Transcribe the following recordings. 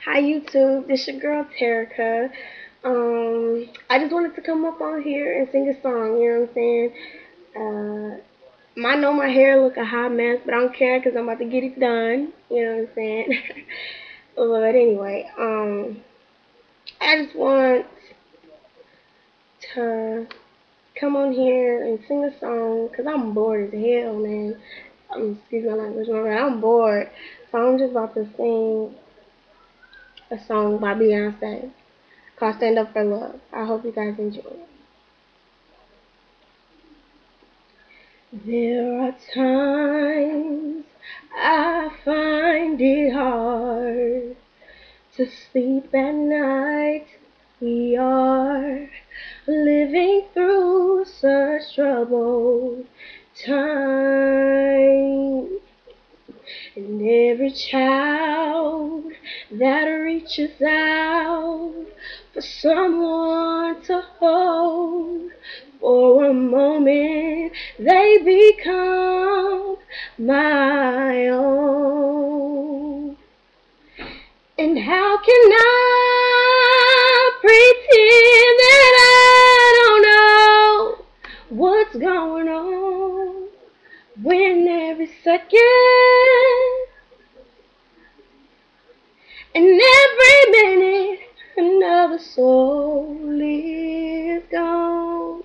Hi YouTube, this your girl Terica. I just wanted to come up on here and sing a song, you know what I'm saying? I know my hair look a hot mess, but I don't care because I'm about to get it done, you know what I'm saying? But anyway, I just want to come on here and sing a song because I'm bored as hell, man. Excuse my language, my bad. I'm bored. So I'm just about to sing a song by Beyonce called Stand Up for Love. I hope you guys enjoy it. There are times I find it hard to sleep at night. We are living through such troubled times. And every child that reaches out for someone to hold, for a moment they become my own. And how can I pretend that I don't know what's going on when every second and every minute another soul is gone?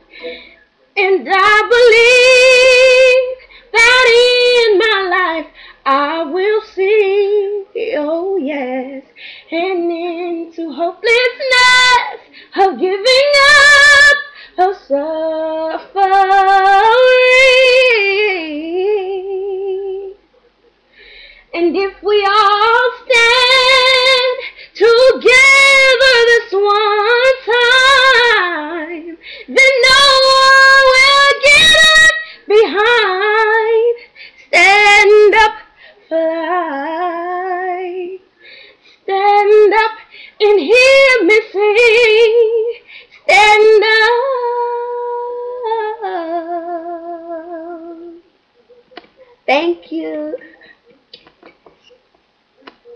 And I believe that in my life I will see, oh yes, an end to hopelessness of giving up, of suffering. And if we all stand together this one time, then no one will get left behind. Stand up, fly. Stand up and hear me sing. Stand up. Thank you.